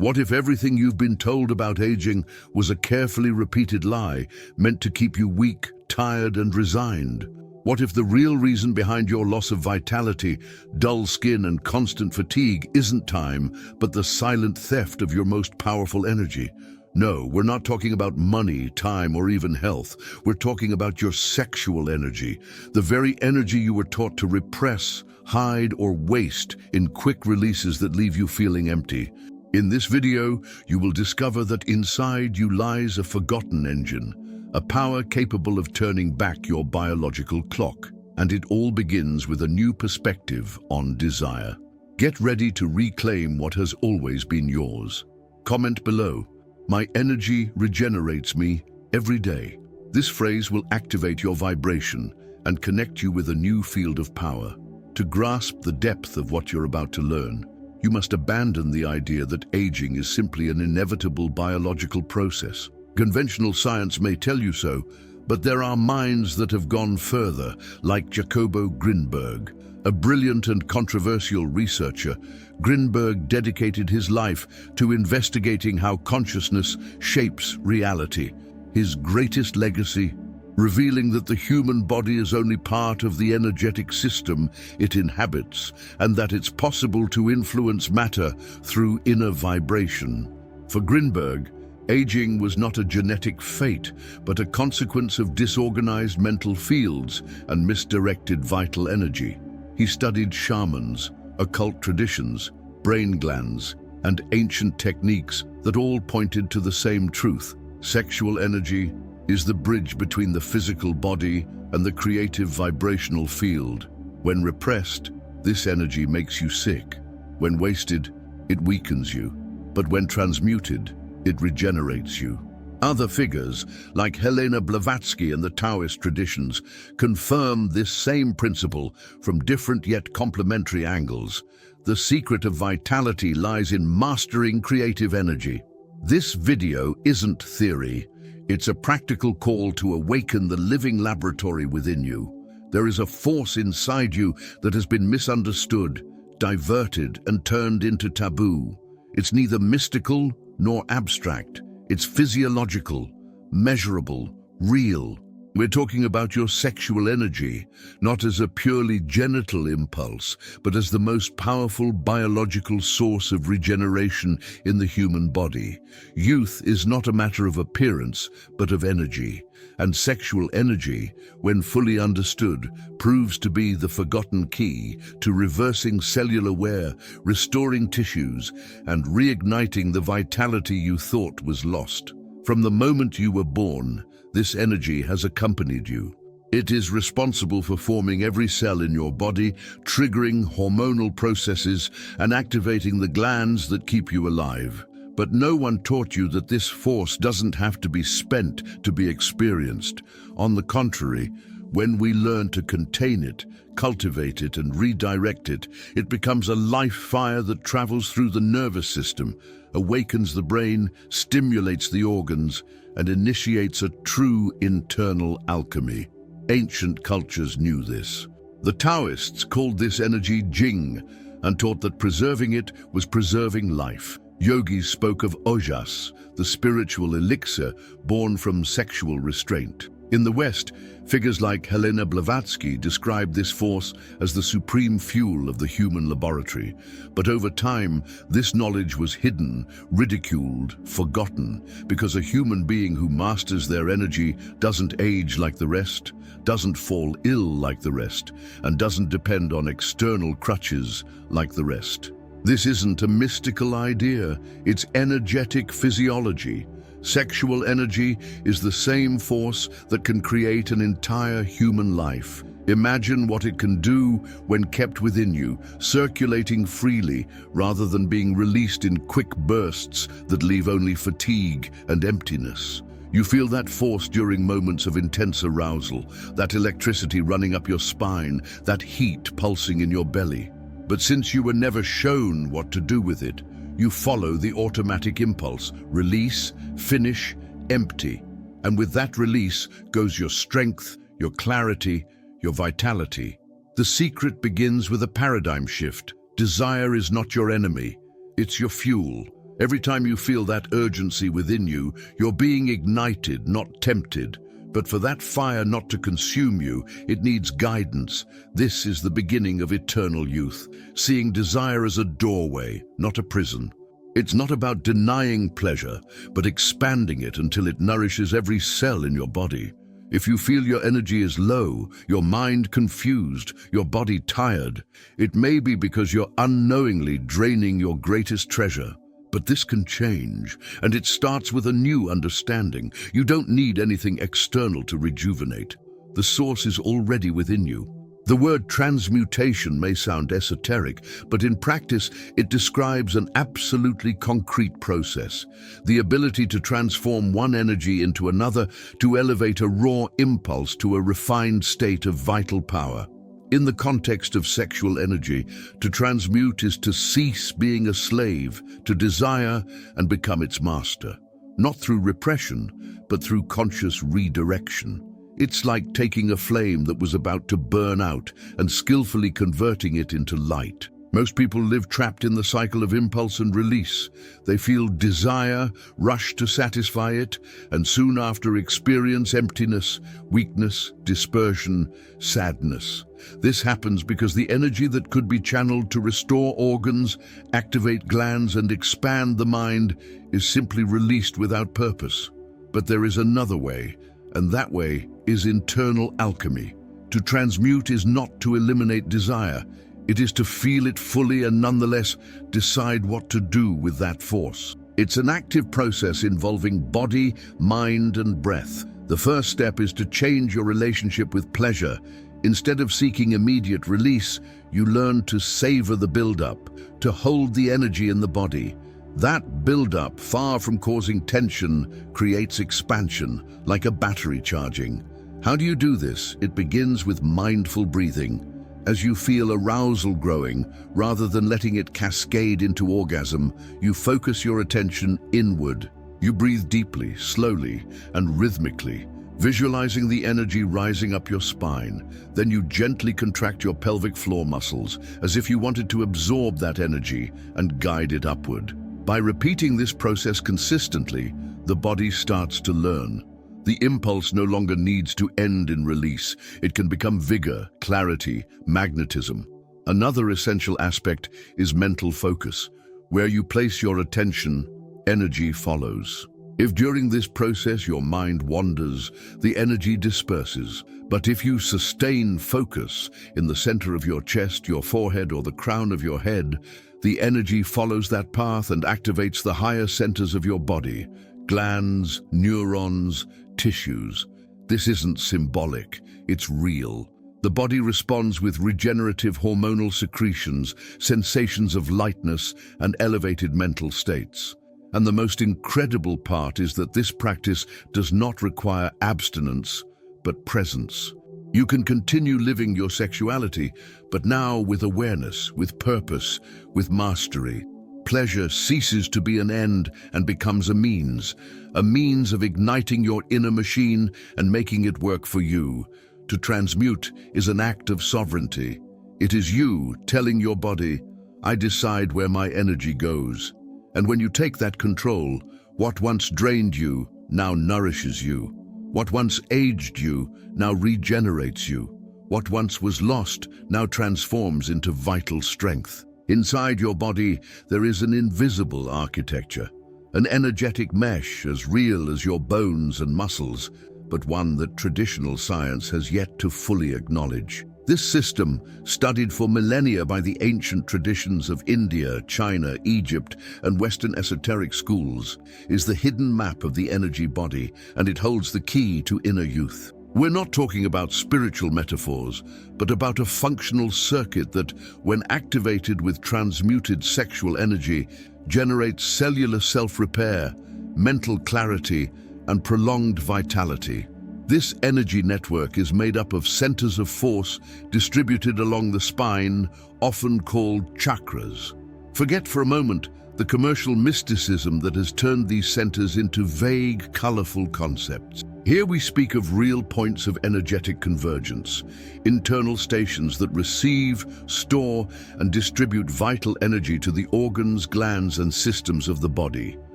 What if everything you've been told about aging was a carefully repeated lie, meant to keep you weak, tired, and resigned? What if the real reason behind your loss of vitality, dull skin, and constant fatigue isn't time, but the silent theft of your most powerful energy? No, we're not talking about money, time, or even health. We're talking about your sexual energy, the very energy you were taught to repress, hide, or waste in quick releases that leave you feeling empty. In this video, you will discover that inside you lies a forgotten engine, a power capable of turning back your biological clock. And it all begins with a new perspective on desire. Get ready to reclaim what has always been yours. Comment below, "My energy regenerates me every day." This phrase will activate your vibration and connect you with a new field of power. To grasp the depth of what you're about to learn, you must abandon the idea that aging is simply an inevitable biological process. Conventional science may tell you so, but there are minds that have gone further, like Jacobo Grinberg. A brilliant and controversial researcher, Grinberg dedicated his life to investigating how consciousness shapes reality. His greatest legacy, revealing that the human body is only part of the energetic system it inhabits, and that it's possible to influence matter through inner vibration. For Grinberg, aging was not a genetic fate, but a consequence of disorganized mental fields and misdirected vital energy. He studied shamans, occult traditions, brain glands, and ancient techniques that all pointed to the same truth. Sexual energy is the bridge between the physical body and the creative vibrational field. When repressed, this energy makes you sick. When wasted, it weakens you. But when transmuted, it regenerates you. Other figures, like Helena Blavatsky and the Taoist traditions, confirm this same principle from different yet complementary angles. The secret of vitality lies in mastering creative energy. This video isn't theory. It's a practical call to awaken the living laboratory within you. There is a force inside you that has been misunderstood, diverted, and turned into taboo. It's neither mystical nor abstract. It's physiological, measurable, real. We're talking about your sexual energy, not as a purely genital impulse, but as the most powerful biological source of regeneration in the human body. Youth is not a matter of appearance, but of energy. And sexual energy, when fully understood, proves to be the forgotten key to reversing cellular wear, restoring tissues, and reigniting the vitality you thought was lost. From the moment you were born, this energy has accompanied you. It is responsible for forming every cell in your body, triggering hormonal processes, and activating the glands that keep you alive. But no one taught you that this force doesn't have to be spent to be experienced. On the contrary, when we learn to contain it, cultivate it, and redirect it, it becomes a life fire that travels through the nervous system, awakens the brain, stimulates the organs, and initiates a true internal alchemy. Ancient cultures knew this. The Taoists called this energy Jing and taught that preserving it was preserving life. Yogis spoke of ojas, the spiritual elixir born from sexual restraint. In the West, figures like Helena Blavatsky described this force as the supreme fuel of the human laboratory. But over time, this knowledge was hidden, ridiculed, forgotten, because a human being who masters their energy doesn't age like the rest, doesn't fall ill like the rest, and doesn't depend on external crutches like the rest. This isn't a mystical idea, it's energetic physiology. Sexual energy is the same force that can create an entire human life. Imagine what it can do when kept within you, circulating freely rather than being released in quick bursts that leave only fatigue and emptiness. You feel that force during moments of intense arousal, that electricity running up your spine, that heat pulsing in your belly. But since you were never shown what to do with it, you follow the automatic impulse: release, finish, empty. And with that release goes your strength, your clarity, your vitality. The secret begins with a paradigm shift. Desire is not your enemy, it's your fuel. Every time you feel that urgency within you, you're being ignited, not tempted. But for that fire not to consume you, it needs guidance. This is the beginning of eternal youth, seeing desire as a doorway, not a prison. It's not about denying pleasure, but expanding it until it nourishes every cell in your body. If you feel your energy is low, your mind confused, your body tired, it may be because you're unknowingly draining your greatest treasure. But this can change, and it starts with a new understanding. You don't need anything external to rejuvenate. The source is already within you. The word transmutation may sound esoteric, but in practice it describes an absolutely concrete process. The ability to transform one energy into another, to elevate a raw impulse to a refined state of vital power. In the context of sexual energy, to transmute is to cease being a slave, to desire and become its master. Not through repression, but through conscious redirection. It's like taking a flame that was about to burn out and skillfully converting it into light. Most people live trapped in the cycle of impulse and release. They feel desire, rush to satisfy it, and soon after experience emptiness, weakness, dispersion, sadness. This happens because the energy that could be channeled to restore organs, activate glands, and expand the mind is simply released without purpose. But there is another way, and that way is internal alchemy. To transmute is not to eliminate desire. It is to feel it fully and nonetheless decide what to do with that force. It's an active process involving body, mind, and breath. The first step is to change your relationship with pleasure. Instead of seeking immediate release, you learn to savor the build-up, to hold the energy in the body. That build-up, far from causing tension, creates expansion, like a battery charging. How do you do this? It begins with mindful breathing. As you feel arousal growing, rather than letting it cascade into orgasm, you focus your attention inward. You breathe deeply, slowly, and rhythmically, visualizing the energy rising up your spine. Then you gently contract your pelvic floor muscles, as if you wanted to absorb that energy and guide it upward. By repeating this process consistently, the body starts to learn. The impulse no longer needs to end in release. It can become vigor, clarity, magnetism. Another essential aspect is mental focus. Where you place your attention, energy follows. If during this process your mind wanders, the energy disperses. But if you sustain focus in the center of your chest, your forehead, or the crown of your head, the energy follows that path and activates the higher centers of your body, glands, neurons, tissues. This isn't symbolic, it's real. The body responds with regenerative hormonal secretions, sensations of lightness, and elevated mental states. And the most incredible part is that this practice does not require abstinence, but presence. You can continue living your sexuality, but now with awareness, with purpose, with mastery. Pleasure ceases to be an end and becomes a means of igniting your inner machine and making it work for you. To transmute is an act of sovereignty. It is you telling your body, I decide where my energy goes. And when you take that control, what once drained you now nourishes you. What once aged you now regenerates you. What once was lost now transforms into vital strength. Inside your body, there is an invisible architecture, an energetic mesh as real as your bones and muscles, but one that traditional science has yet to fully acknowledge. This system, studied for millennia by the ancient traditions of India, China, Egypt, and Western esoteric schools, is the hidden map of the energy body, and it holds the key to inner youth. We're not talking about spiritual metaphors, but about a functional circuit that, when activated with transmuted sexual energy, generates cellular self-repair, mental clarity, and prolonged vitality. This energy network is made up of centers of force distributed along the spine, often called chakras. Forget for a moment the commercial mysticism that has turned these centers into vague, colorful concepts. Here we speak of real points of energetic convergence, internal stations that receive, store, and distribute vital energy to the organs, glands, and systems of the body.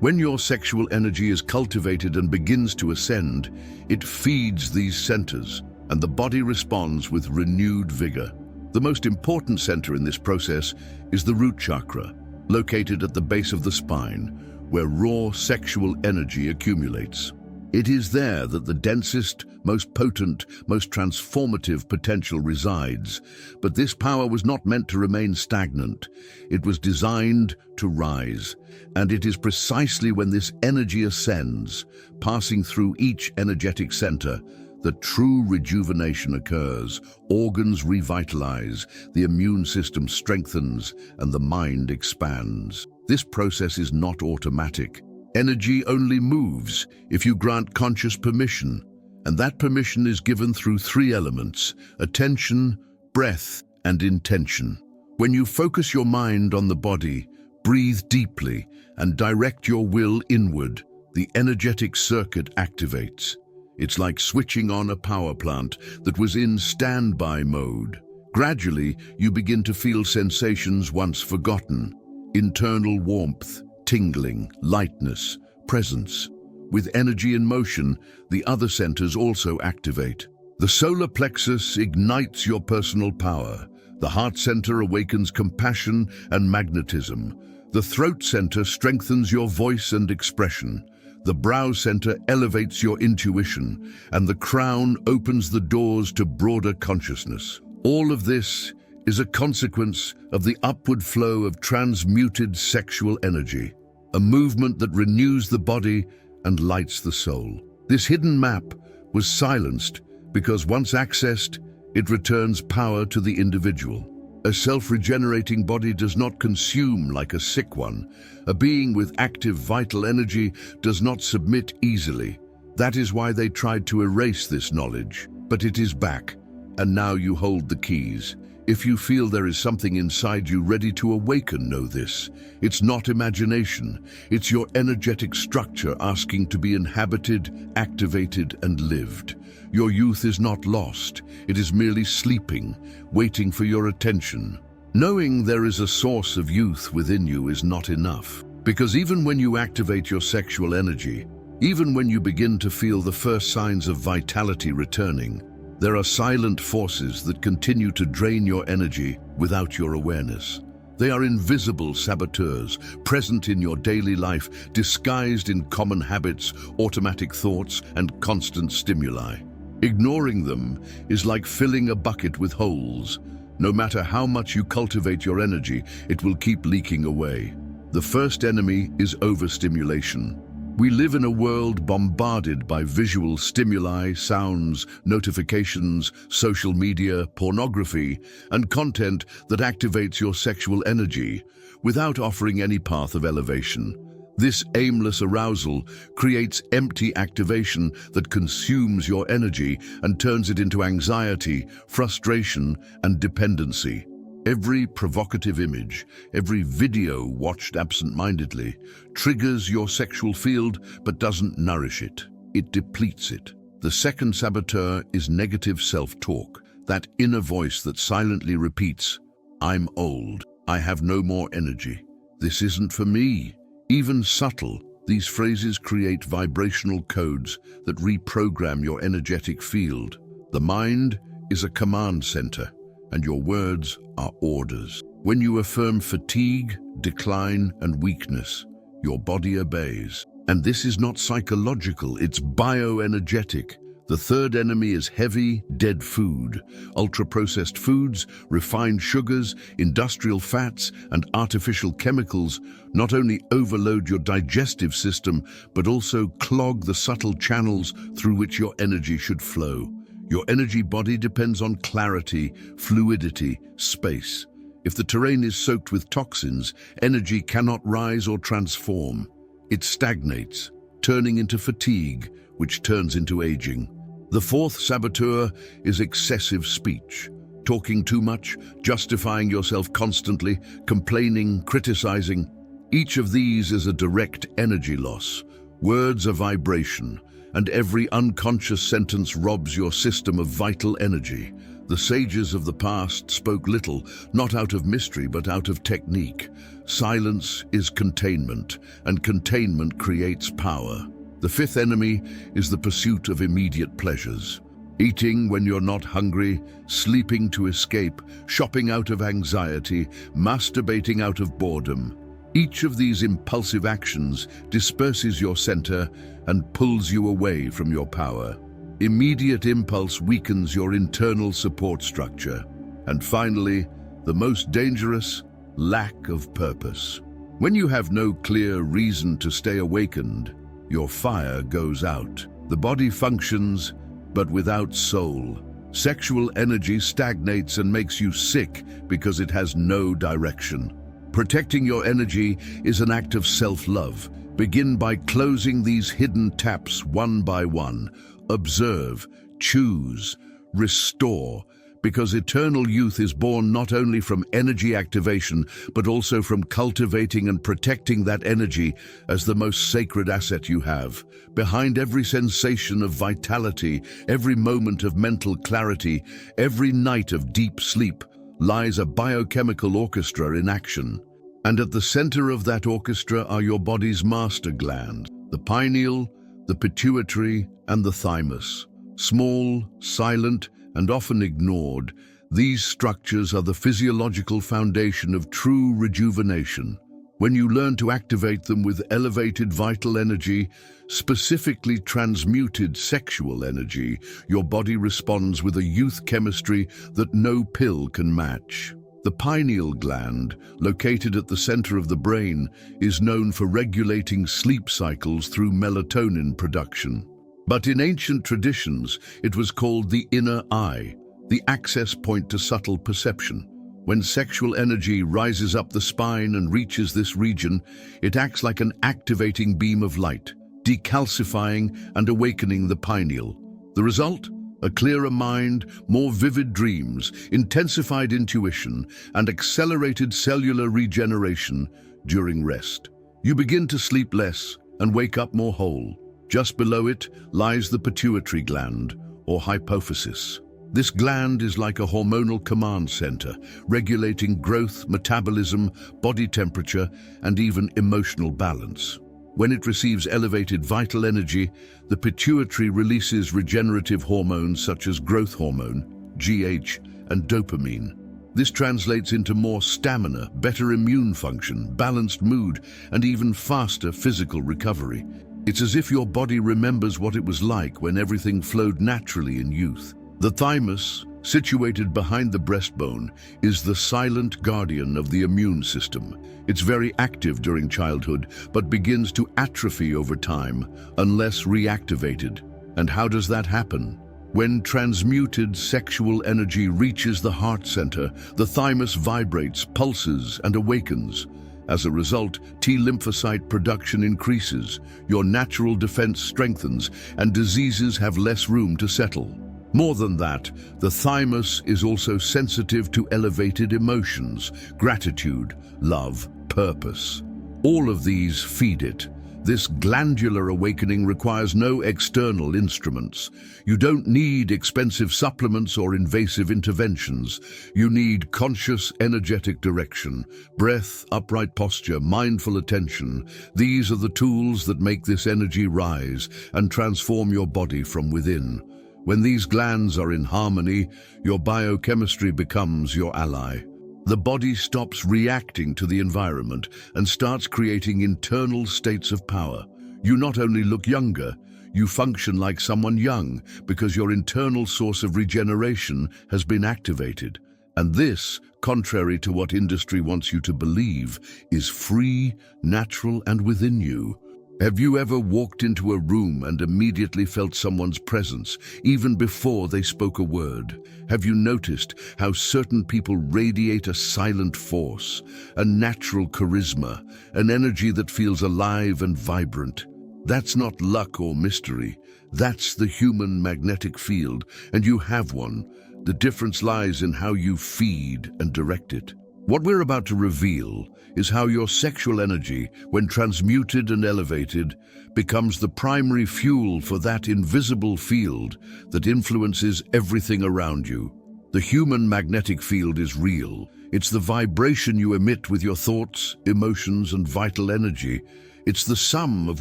When your sexual energy is cultivated and begins to ascend, it feeds these centers, and the body responds with renewed vigor. The most important center in this process is the root chakra, located at the base of the spine, where raw sexual energy accumulates. It is there that the densest, most potent, most transformative potential resides. But this power was not meant to remain stagnant. It was designed to rise. And it is precisely when this energy ascends, passing through each energetic center, that true rejuvenation occurs. Organs revitalize, the immune system strengthens, and the mind expands. This process is not automatic. Energy only moves if you grant conscious permission, and that permission is given through three elements: attention, breath, and intention. When you focus your mind on the body, breathe deeply, and direct your will inward, the energetic circuit activates. It's like switching on a power plant that was in standby mode. Gradually, you begin to feel sensations once forgotten: internal warmth, tingling, lightness, presence. With energy in motion, the other centers also activate. The solar plexus ignites your personal power. The heart center awakens compassion and magnetism. The throat center strengthens your voice and expression. The brow center elevates your intuition, and the crown opens the doors to broader consciousness. All of this is a consequence of the upward flow of transmuted sexual energy, a movement that renews the body and lights the soul. This hidden map was silenced because once accessed, it returns power to the individual. A self-regenerating body does not consume like a sick one. A being with active vital energy does not submit easily. That is why they tried to erase this knowledge. But it is back, and now you hold the keys. If you feel there is something inside you ready to awaken, know this. It's not imagination. It's your energetic structure asking to be inhabited, activated, and lived. Your youth is not lost. It is merely sleeping, waiting for your attention. Knowing there is a source of youth within you is not enough. Because even when you activate your sexual energy, even when you begin to feel the first signs of vitality returning, there are silent forces that continue to drain your energy without your awareness. They are invisible saboteurs, present in your daily life, disguised in common habits, automatic thoughts, and constant stimuli. Ignoring them is like filling a bucket with holes. No matter how much you cultivate your energy, it will keep leaking away. The first enemy is overstimulation. We live in a world bombarded by visual stimuli, sounds, notifications, social media, pornography, and content that activates your sexual energy without offering any path of elevation. This aimless arousal creates empty activation that consumes your energy and turns it into anxiety, frustration, and dependency. Every provocative image, every video watched absent-mindedly, triggers your sexual field but doesn't nourish it. It depletes it. The second saboteur is negative self-talk, that inner voice that silently repeats, "I'm old, I have no more energy, this isn't for me." Even subtle, these phrases create vibrational codes that reprogram your energetic field. The mind is a command center, and your words are orders. When you affirm fatigue, decline, and weakness, your body obeys. And this is not psychological, it's bioenergetic. The third enemy is heavy, dead food. Ultra-processed foods, refined sugars, industrial fats, and artificial chemicals not only overload your digestive system, but also clog the subtle channels through which your energy should flow. Your energy body depends on clarity, fluidity, space. If the terrain is soaked with toxins, energy cannot rise or transform. It stagnates, turning into fatigue, which turns into aging. The fourth saboteur is excessive speech. Talking too much, justifying yourself constantly, complaining, criticizing. Each of these is a direct energy loss. Words are vibration, and every unconscious sentence robs your system of vital energy. The sages of the past spoke little, not out of mystery, but out of technique. Silence is containment, and containment creates power. The fifth enemy is the pursuit of immediate pleasures. Eating when you're not hungry, sleeping to escape, shopping out of anxiety, masturbating out of boredom. Each of these impulsive actions disperses your center and pulls you away from your power. Immediate impulse weakens your internal support structure. And finally, the most dangerous, lack of purpose. When you have no clear reason to stay awakened, your fire goes out. The body functions, but without soul. Sexual energy stagnates and makes you sick because it has no direction. Protecting your energy is an act of self-love. Begin by closing these hidden taps one by one. Observe, choose, restore, because eternal youth is born not only from energy activation, but also from cultivating and protecting that energy as the most sacred asset you have. Behind every sensation of vitality, every moment of mental clarity, every night of deep sleep, lies a biochemical orchestra in action. And at the center of that orchestra are your body's master glands, the pineal, the pituitary, and the thymus. Small, silent, and often ignored, these structures are the physiological foundation of true rejuvenation. When you learn to activate them with elevated vital energy, specifically transmuted sexual energy, your body responds with a youth chemistry that no pill can match. The pineal gland, located at the center of the brain, is known for regulating sleep cycles through melatonin production. But in ancient traditions, it was called the inner eye, the access point to subtle perception. When sexual energy rises up the spine and reaches this region, it acts like an activating beam of light, decalcifying and awakening the pineal. The result? A clearer mind, more vivid dreams, intensified intuition, and accelerated cellular regeneration during rest. You begin to sleep less and wake up more whole. Just below it lies the pituitary gland, or hypophysis. This gland is like a hormonal command center, regulating growth, metabolism, body temperature, and even emotional balance. When it receives elevated vital energy, the pituitary releases regenerative hormones such as growth hormone, GH, and dopamine. This translates into more stamina, better immune function, balanced mood, and even faster physical recovery. It's as if your body remembers what it was like when everything flowed naturally in youth. The thymus, situated behind the breastbone, is the silent guardian of the immune system. It's very active during childhood, but begins to atrophy over time, unless reactivated. And how does that happen? When transmuted sexual energy reaches the heart center, the thymus vibrates, pulses, and awakens. As a result, T lymphocyte production increases, your natural defense strengthens, and diseases have less room to settle. More than that, the thymus is also sensitive to elevated emotions, gratitude, love, purpose. All of these feed it. This glandular awakening requires no external instruments. You don't need expensive supplements or invasive interventions. You need conscious, energetic direction, breath, upright posture, mindful attention. These are the tools that make this energy rise and transform your body from within. When these glands are in harmony, your biochemistry becomes your ally. The body stops reacting to the environment and starts creating internal states of power. You not only look younger, you function like someone young because your internal source of regeneration has been activated. And this, contrary to what industry wants you to believe, is free, natural, and within you. Have you ever walked into a room and immediately felt someone's presence, even before they spoke a word? Have you noticed how certain people radiate a silent force, a natural charisma, an energy that feels alive and vibrant? That's not luck or mystery. That's the human magnetic field, and you have one. The difference lies in how you feed and direct it. What we're about to reveal is how your sexual energy, when transmuted and elevated, becomes the primary fuel for that invisible field that influences everything around you. The human magnetic field is real. It's the vibration you emit with your thoughts, emotions, and vital energy. It's the sum of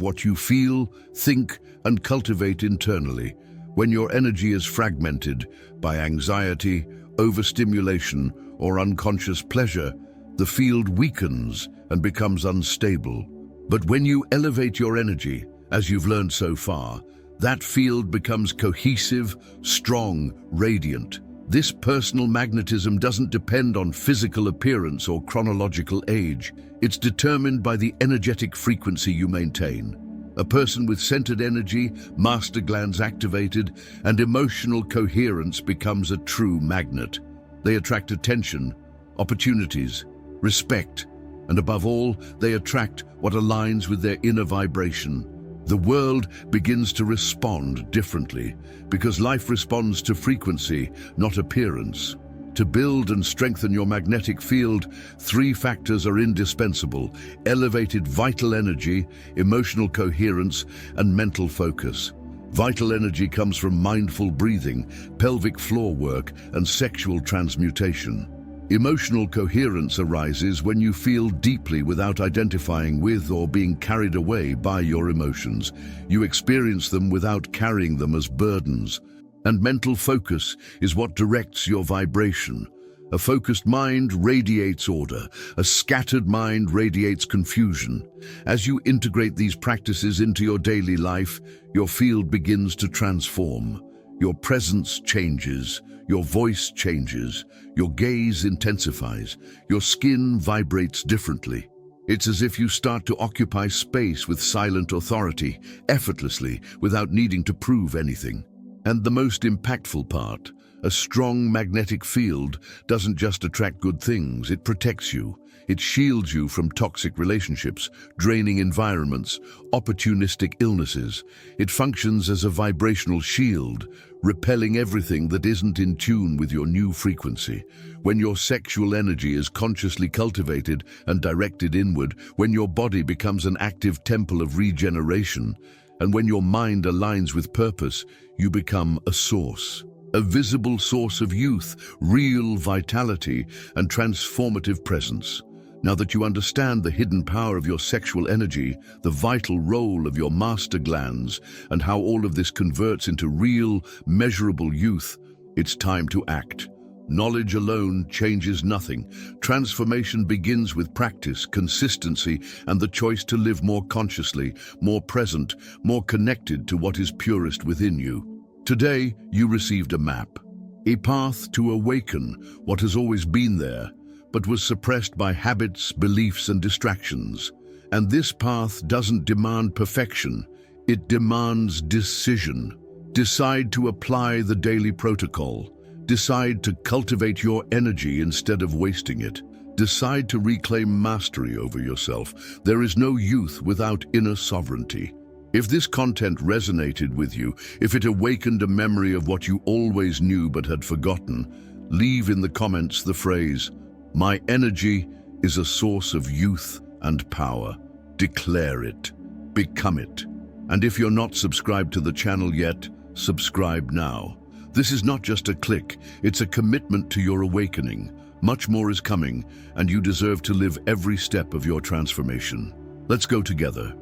what you feel, think, and cultivate internally. When your energy is fragmented by anxiety, overstimulation, or unconscious pleasure, the field weakens and becomes unstable. But when you elevate your energy, as you've learned so far, that field becomes cohesive, strong, radiant. This personal magnetism doesn't depend on physical appearance or chronological age. It's determined by the energetic frequency you maintain. A person with centered energy, master glands activated, and emotional coherence becomes a true magnet. They attract attention, opportunities, respect, and above all, they attract what aligns with their inner vibration. The world begins to respond differently because life responds to frequency, not appearance. To build and strengthen your magnetic field, 3 factors are indispensable: elevated vital energy, emotional coherence, and mental focus. Vital energy comes from mindful breathing, pelvic floor work, and sexual transmutation. Emotional coherence arises when you feel deeply without identifying with or being carried away by your emotions. You experience them without carrying them as burdens. And mental focus is what directs your vibration. A focused mind radiates order. A scattered mind radiates confusion. As you integrate these practices into your daily life, your field begins to transform. Your presence changes. Your voice changes. Your gaze intensifies. Your skin vibrates differently. It's as if you start to occupy space with silent authority, effortlessly, without needing to prove anything. And the most impactful part, a strong magnetic field doesn't just attract good things, it protects you. It shields you from toxic relationships, draining environments, opportunistic illnesses. It functions as a vibrational shield, repelling everything that isn't in tune with your new frequency. When your sexual energy is consciously cultivated and directed inward, when your body becomes an active temple of regeneration, and when your mind aligns with purpose, you become a source. A visible source of youth, real vitality, and transformative presence. Now that you understand the hidden power of your sexual energy, the vital role of your master glands, and how all of this converts into real, measurable youth, it's time to act. Knowledge alone changes nothing. Transformation begins with practice, consistency, and the choice to live more consciously, more present, more connected to what is purest within you. Today, you received a map, a path to awaken what has always been there, but was suppressed by habits, beliefs, and distractions. And this path doesn't demand perfection, it demands decision. Decide to apply the daily protocol. Decide to cultivate your energy instead of wasting it. Decide to reclaim mastery over yourself. There is no youth without inner sovereignty. If this content resonated with you, if it awakened a memory of what you always knew but had forgotten, leave in the comments the phrase, "My energy is a source of youth and power." Declare it. Become it. And if you're not subscribed to the channel yet, subscribe now. This is not just a click, it's a commitment to your awakening. Much more is coming, and you deserve to live every step of your transformation. Let's go together.